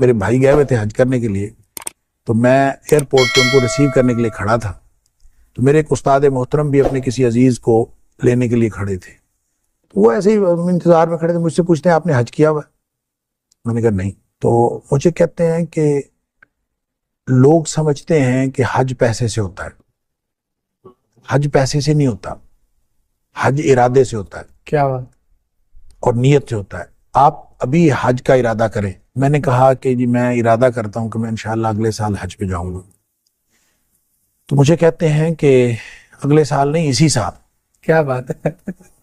میرے بھائی گئے ہوئے تھے حج کرنے کے لیے، تو میں ایئرپورٹ پہ ان کو ریسیو کرنے کے لیے کھڑا تھا، تو میرے ایک استاد محترم بھی اپنے کسی عزیز کو لینے کے لیے کھڑے تھے، تو وہ ایسے ہی انتظار میں کھڑے تھے، مجھ سے پوچھتے ہیں آپ نے حج کیا ہوا ہے؟ میں نے کہا نہیں۔ تو مجھے کہتے ہیں کہ لوگ سمجھتے ہیں کہ حج پیسے سے ہوتا ہے، حج پیسے سے نہیں ہوتا، حج ارادے سے ہوتا ہے۔ کیا بات؟ اور نیت سے ہوتا ہے۔ آپ ابھی حج کا ارادہ کریں۔ میں نے کہا کہ جی میں ارادہ کرتا ہوں کہ میں انشاءاللہ اگلے سال حج پہ جاؤں گا۔ تو مجھے کہتے ہیں کہ اگلے سال نہیں، اسی سال۔ کیا بات ہے؟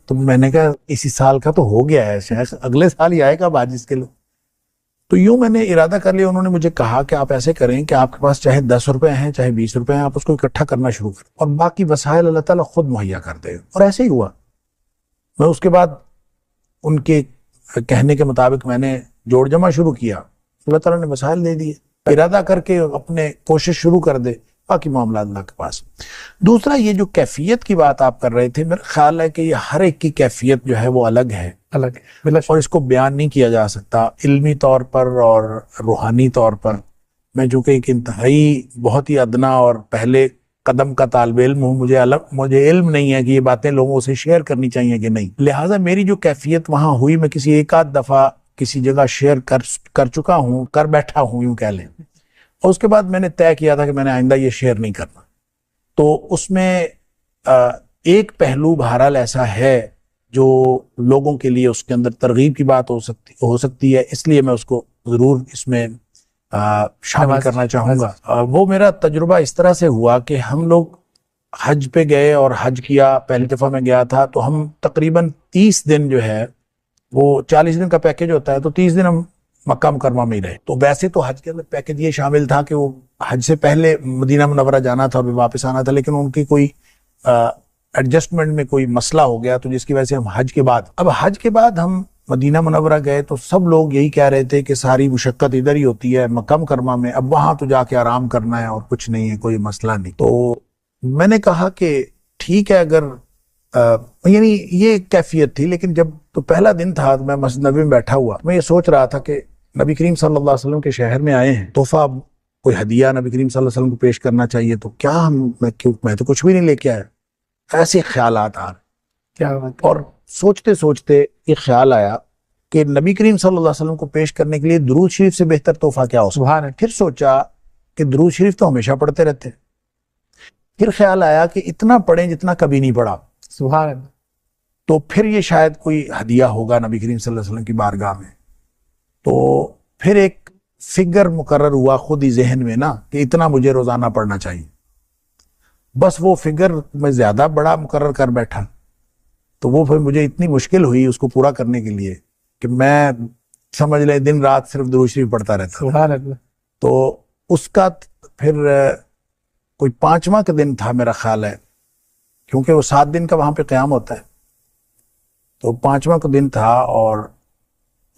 تو میں نے کہا اسی سال کا تو ہو گیا ہے شیخ، اگلے سال ہی آئے گا حج اس کے لیے۔ تو یوں میں نے ارادہ کر لیا۔ انہوں نے مجھے کہا کہ آپ ایسے کریں کہ آپ کے پاس چاہے 10 روپے ہیں چاہے 20 روپے ہیں، آپ اس کو اکٹھا کرنا شروع کریں اور باقی وسائل اللہ تعالیٰ خود مہیا کر دے۔ اور ایسے ہی ہوا۔ میں اس کے بعد ان کے کہنے کے مطابق میں نے جوڑ جمع شروع کیا، اللہ تعالیٰ نے وسائل دے دیے۔ ارادہ کر کے اپنے کوشش شروع کر دے، باقی معاملات اللہ کے پاس۔ دوسرا یہ جو کیفیت کی بات آپ کر رہے تھے، میرا خیال ہے کہ یہ ہر ایک کی کیفیت جو ہے وہ الگ ہے، الگ ہے، اور اس کو بیان نہیں کیا جا سکتا علمی طور پر اور روحانی طور پر۔ میں چونکہ ایک انتہائی بہت ہی ادنا اور پہلے قدم کا طالب علم ہوں، مجھے علم نہیں ہے کہ یہ باتیں لوگوں سے شیئر کرنی چاہیے کہ نہیں، لہٰذا میری جو کیفیت وہاں ہوئی، میں کسی ایک آدھ دفعہ کسی جگہ شیئر کر چکا ہوں، کر بیٹھا ہوں یوں کہہ لیں، اور اس کے بعد میں نے طے کیا تھا کہ میں نے آئندہ یہ شیئر نہیں کرنا۔ تو اس میں ایک پہلو بہرحال ایسا ہے جو لوگوں کے لیے اس کے اندر ترغیب کی بات ہو سکتی ہے، اس لیے میں اس کو ضرور اس میں شامل کرنا چاہوں گا۔ وہ میرا تجربہ اس طرح سے ہوا کہ ہم لوگ حج پہ گئے اور حج کیا، پہلی دفعہ میں گیا تھا، تو ہم تقریباً 30 دن جو ہے، وہ 40 دن کا پیکیج ہوتا ہے، تو 30 دن ہم مکہ مکرمہ میں ہی رہے۔ تو ویسے تو حج کے اندر پیکیج یہ شامل تھا کہ وہ حج سے پہلے مدینہ منورہ جانا تھا اور واپس آنا تھا، لیکن ان کی کوئی ایڈجسٹمنٹ میں کوئی مسئلہ ہو گیا، تو جس کی وجہ سے ہم حج کے بعد ہم مدینہ منورہ گئے، تو سب لوگ یہی کہہ رہے تھے کہ ساری مشقت ادھر ہی ہوتی ہے مکہ مکرمہ میں، اب وہاں تو جا کے آرام کرنا ہے اور کچھ نہیں ہے، کوئی مسئلہ نہیں۔ تو میں نے کہا کہ ٹھیک ہے، اگر یعنی یہ کیفیت تھی، لیکن جب تو پہلا دن تھا، میں مسجد نبوی میں بیٹھا ہوا، میں یہ سوچ رہا تھا کہ نبی کریم صلی اللہ علیہ وسلم کے شہر میں آئے ہیں، تحفہ کوئی ہدیہ نبی کریم صلی اللہ علیہ وسلم کو پیش کرنا چاہیے، تو کیا میں تو کچھ بھی نہیں لے کے آیا۔ ایسے خیالات آ رہے، کیا بات؟ اور سوچتے سوچتے یہ خیال آیا کہ نبی کریم صلی اللہ علیہ وسلم کو پیش کرنے کے لیے درود شریف سے بہتر تحفہ کیا ہو سکتا ہے۔ پھر سوچا کہ درود شریف تو ہمیشہ پڑھتے رہتے ہیں، پھر خیال آیا کہ اتنا پڑھیں جتنا کبھی نہیں پڑھا، سبحان اللہ، تو پھر یہ شاید کوئی ہدیہ ہوگا نبی کریم صلی اللہ علیہ وسلم کی بارگاہ میں۔ تو پھر ایک فگر مقرر ہوا خود ہی ذہن میں نا کہ اتنا مجھے روزانہ پڑھنا چاہیے، بس وہ فگر میں زیادہ بڑا مقرر کر بیٹھا، تو وہ پھر مجھے اتنی مشکل ہوئی اس کو پورا کرنے کے لیے کہ میں سمجھ لیں دن رات صرف درود شریف پڑھتا رہتا۔ سبحان اللہ۔ تو اس کا پھر کوئی 5واں کا دن تھا میرا خیال ہے، کیونکہ وہ 7 دن کا وہاں پہ قیام ہوتا ہے، تو 5واں کا دن تھا اور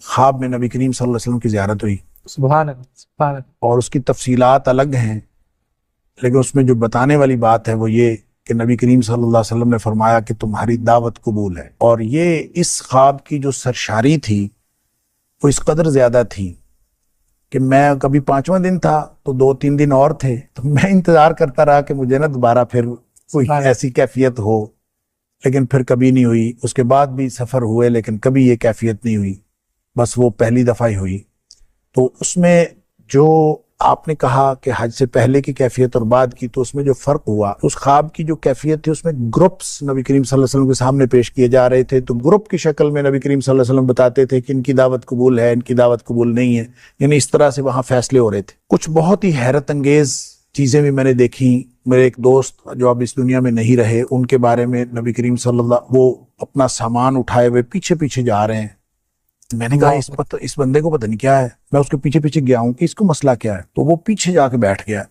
خواب میں نبی کریم صلی اللہ علیہ وسلم کی زیارت ہوئی۔ سبحان اللہ، سبحان اللہ۔ اور اس کی تفصیلات الگ ہیں، لیکن اس میں جو بتانے والی بات ہے وہ یہ کہ نبی کریم صلی اللہ علیہ وسلم نے فرمایا کہ تمہاری دعوت قبول ہے۔ اور یہ اس خواب کی جو سرشاری تھی وہ اس قدر زیادہ تھی کہ میں کبھی 5واں دن تھا تو 2-3 دن اور تھے، تو میں انتظار کرتا رہا کہ مجھے نا دوبارہ پھر کوئی ایسی کیفیت ہو، لیکن پھر کبھی نہیں ہوئی۔ اس کے بعد بھی سفر ہوئے لیکن کبھی یہ کیفیت نہیں ہوئی، بس وہ پہلی دفعہ ہی ہوئی۔ تو اس میں جو آپ نے کہا کہ حج سے پہلے کی کیفیت اور بعد کی، تو اس میں جو فرق ہوا، اس خواب کی جو کیفیت تھی اس میں گروپس نبی کریم صلی اللہ علیہ وسلم کے سامنے پیش کیے جا رہے تھے، تو گروپ کی شکل میں نبی کریم صلی اللہ علیہ وسلم بتاتے تھے کہ ان کی دعوت قبول ہے، ان کی دعوت قبول نہیں ہے، یعنی اس طرح سے وہاں فیصلے ہو رہے تھے۔ کچھ بہت ہی حیرت انگیز چیزیں بھی میں نے دیکھی۔ میرے ایک دوست جو اب اس دنیا میں نہیں رہے، ان کے بارے میں نبی کریم صلی اللہ، وہ اپنا سامان اٹھائے ہوئے پیچھے پیچھے جا رہے ہیں۔ میں نے کہا اس بندے کو پتہ نہیں کیا ہے، میں اس کے پیچھے پیچھے گیا ہوں کہ اس کو مسئلہ کیا ہے، تو وہ پیچھے جا کے بیٹھ گیا۔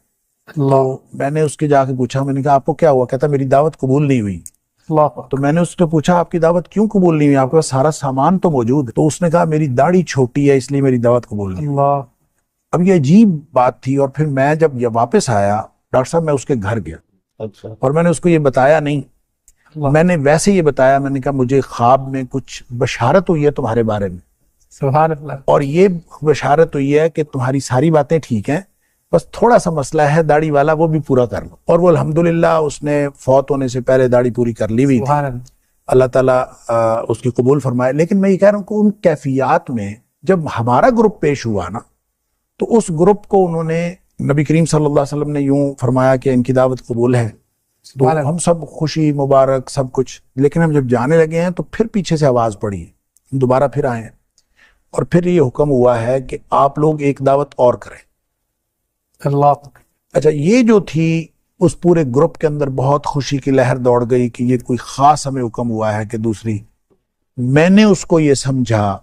اللہ، میں نے اس کے جا کے پوچھا، میں نے کہا آپ کو کیا ہوا؟ کہتا میری دعوت قبول نہیں ہوئی۔ تو میں نے اس سے پوچھا آپ کی دعوت کیوں قبول نہیں ہوئی، آپ کے پاس سارا سامان تو موجود ہے؟ تو اس نے کہا میری داڑھی چھوٹی ہے اس لیے میری دعوت قبول نہیں ہوئی۔ اب یہ عجیب بات تھی، اور پھر میں جب یہ واپس آیا ڈاکٹر صاحب، میں اس کے گھر گیا اور میں نے اس کو یہ بتایا نہیں، میں نے ویسے یہ بتایا، میں نے کہا مجھے خواب میں کچھ بشارت ہوئی ہے تمہارے بارے میں۔ سبحان اللہ. اور یہ بشارت ہوئی ہے کہ تمہاری ساری باتیں ٹھیک ہیں، بس تھوڑا سا مسئلہ ہے داڑھی والا، وہ بھی پورا کر لو. اور وہ الحمدللہ اس نے فوت ہونے سے پہلے داڑھی پوری کر لی ہوئی تھی. سبحان اللہ. اللہ تعالیٰ اس کی قبول فرمائے. لیکن میں یہ کہہ رہا ہوں کہ ان کیفیات میں جب ہمارا گروپ پیش ہوا نا، تو اس گروپ کو انہوں نے، نبی کریم صلی اللہ علیہ وسلم نے یوں فرمایا کہ ان کی دعوت قبول ہے. تو ہم سب خوشی مبارک سب کچھ. لیکن ہم جب جانے لگے ہیں تو پھر پیچھے سے آواز پڑی ہے، ہم دوبارہ پھر آئے ہیں، اور پھر یہ حکم ہوا ہے کہ آپ لوگ ایک دعوت اور کریں. اللہ. اچھا، یہ جو تھی اس پورے گروپ کے اندر بہت خوشی کی لہر دوڑ گئی کہ یہ کوئی خاص ہمیں حکم ہوا ہے کہ دوسری. میں نے اس کو یہ سمجھا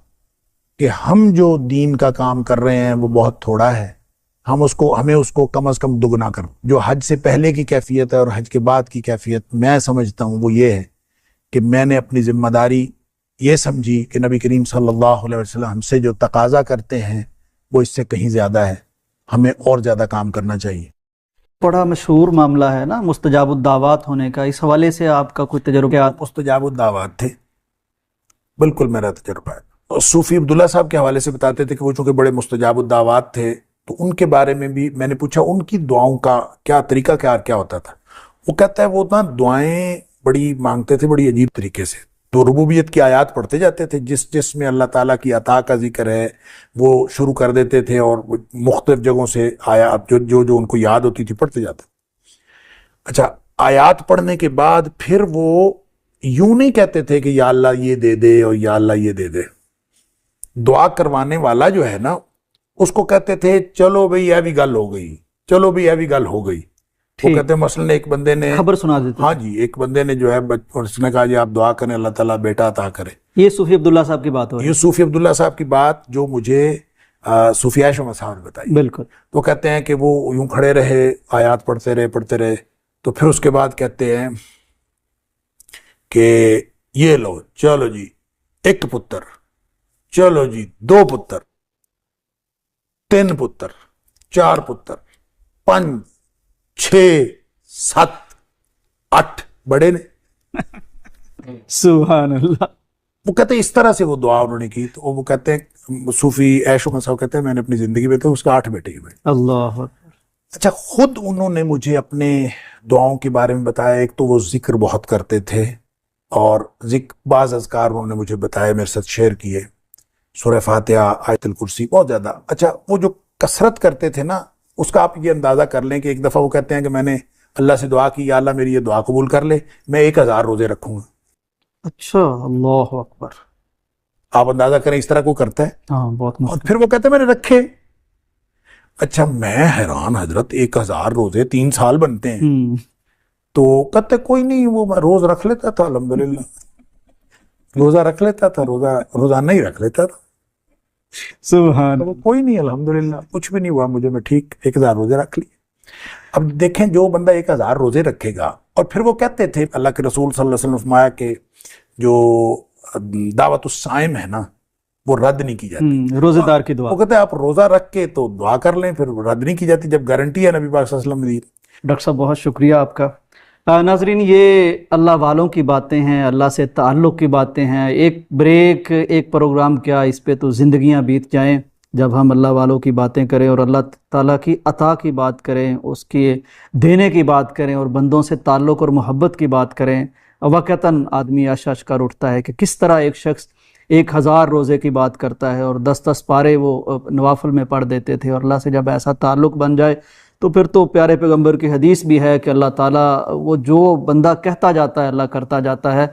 کہ ہم جو دین کا کام کر رہے ہیں وہ بہت تھوڑا ہے، ہمیں اس کو کم از کم دگنا کرو. جو حج سے پہلے کی کیفیت ہے اور حج کے بعد کی کیفیت میں سمجھتا ہوں وہ یہ ہے کہ میں نے اپنی ذمہ داری یہ سمجھی کہ نبی کریم صلی اللہ علیہ وسلم ہم سے جو تقاضا کرتے ہیں وہ اس سے کہیں زیادہ ہے، ہمیں اور زیادہ کام کرنا چاہیے. بڑا مشہور معاملہ ہے نا مستجاب الدعوات ہونے کا، اس حوالے سے آپ کا کوئی تجربہ؟ مستجاب الدعوات تھے، بالکل میرا تجربہ ہے. اور صوفی عبداللہ صاحب کے حوالے سے بتاتے تھے کہ وہ چونکہ بڑے مستجاب الدعوات تھے، تو ان کے بارے میں بھی میں نے پوچھا ان کی دعاؤں کا کیا طریقہ کیا ہوتا تھا. وہ کہتا ہے وہ نا دعائیں بڑی مانگتے تھے بڑی عجیب طریقے سے. تو ربوبیت کی آیات پڑھتے جاتے تھے، جس میں اللہ تعالیٰ کی عطا کا ذکر ہے وہ شروع کر دیتے تھے، اور مختلف جگہوں سے آیات جو ان کو یاد ہوتی تھی پڑھتے جاتے. اچھا، آیات پڑھنے کے بعد پھر وہ یوں نہیں کہتے تھے کہ یا اللہ یہ دے دے اور یا اللہ یہ دے دے. دعا کروانے والا جو ہے نا اس کو کہتے تھے چلو بھئی یہ بھی گل ہو گئی، چلو بھئی یہ بھی گل ہو گئی. وہ کہتے ہیں مثلاً ایک بندے نے خبر سنا دیتے. ہاں جی، ایک بندے نے جو ہے اس نے کہا جی آپ دعا کریں اللہ تعالیٰ بیٹا عطا کرے. یہ صوفی عبداللہ صاحب کی بات ہو رہی ہے. یہ صوفی عبداللہ صاحب کی بات جو مجھے صوفی عائشہ صاحب نے بتائی. بالکل. تو کہتے ہیں کہ وہ یوں کھڑے رہے، آیات پڑھتے رہے، تو پھر اس کے بعد کہتے ہیں کہ یہ لو چلو جی 1 پتر، چلو جی 2 پتر، 3 پتر، 4 پتر، 5، 6، 7، 8 بڑے نے. سبحان اللہ. وہ کہتے ہیں اس طرح سے وہ دعا انہوں نے کی. تو وہ کہتے ہیں صوفی عائشہ صاحب کہتے ہیں میں نے اپنی زندگی میں تو اس کا 8 بیٹے ہوئے. اللہ. اچھا، خود انہوں نے مجھے اپنے دعاؤں کے بارے میں بتایا. ایک تو وہ ذکر بہت کرتے تھے، اور بعض اذکار انہوں نے مجھے بتایا، میرے ساتھ شیئر کیے، سورہ فاتحہ، آیت الکرسی، بہت زیادہ. اچھا، وہ جو کثرت کرتے تھے نا اس کا آپ یہ اندازہ کر لیں کہ ایک دفعہ وہ کہتے ہیں کہ میں نے اللہ سے دعا کی یا اللہ میری یہ دعا قبول کر لے، میں 1000 روزے رکھوں گا. اچھا، اللہ اکبر. آپ اندازہ کریں اس طرح کو کرتا ہے. ہاں، بہت اور مشکل. پھر وہ کہتے ہیں میں نے رکھے. اچھا، میں حیران حضرت 1000 روزے 3 سال بنتے ہیں. تو کہتے کوئی نہیں، وہ میں روز رکھ لیتا تھا، الحمدللہ روزہ رکھ لیتا تھا، روزانہ ہی رکھ لیتا تھا. سبحان. کوئی نہیں، الحمدللہ کچھ بھی نہیں ہوا مجھے، میں ٹھیک 1000 روزے رکھ لیے. اب دیکھیں جو بندہ 1000 روزے رکھے گا، اور پھر وہ کہتے تھے اللہ کے رسول صلی اللہ علیہ وسلم نے فرمایا کہ جو دعوت الصائم ہے نا وہ رد نہیں کی جاتی. روزے دار کی دعا. وہ کہتے ہیں آپ روزہ رکھ کے تو دعا کر لیں، پھر رد نہیں کی جاتی جب گارنٹی ہے نبی پاک صلی اللہ علیہ وسلم نے دی. ڈاکٹر صاحب بہت شکریہ آپ کا. ناظرین، یہ اللہ والوں کی باتیں ہیں، اللہ سے تعلق کی باتیں ہیں. ایک بریک، ایک پروگرام کیا، اس پہ تو زندگیاں بیت جائیں جب ہم اللہ والوں کی باتیں کریں اور اللہ تعالیٰ کی عطا کی بات کریں، اس کی دینے کی بات کریں، اور بندوں سے تعلق اور محبت کی بات کریں. واقعتاً آدمی اشاش کر اٹھتا ہے کہ کس طرح ایک شخص 1000 روزے کی بات کرتا ہے، اور 10 پارے وہ نوافل میں پڑھ دیتے تھے. اور اللہ سے جب ایسا تعلق بن جائے تو پھر تو پیارے پیغمبر کی حدیث بھی ہے کہ اللہ تعالیٰ وہ جو بندہ کہتا جاتا ہے اللہ کرتا جاتا ہے.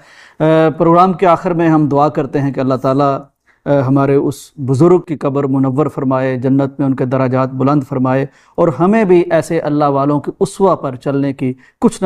پروگرام کے آخر میں ہم دعا کرتے ہیں کہ اللہ تعالیٰ ہمارے اس بزرگ کی قبر منور فرمائے، جنت میں ان کے درجات بلند فرمائے، اور ہمیں بھی ایسے اللہ والوں کی اسوہ پر چلنے کی کچھ نہ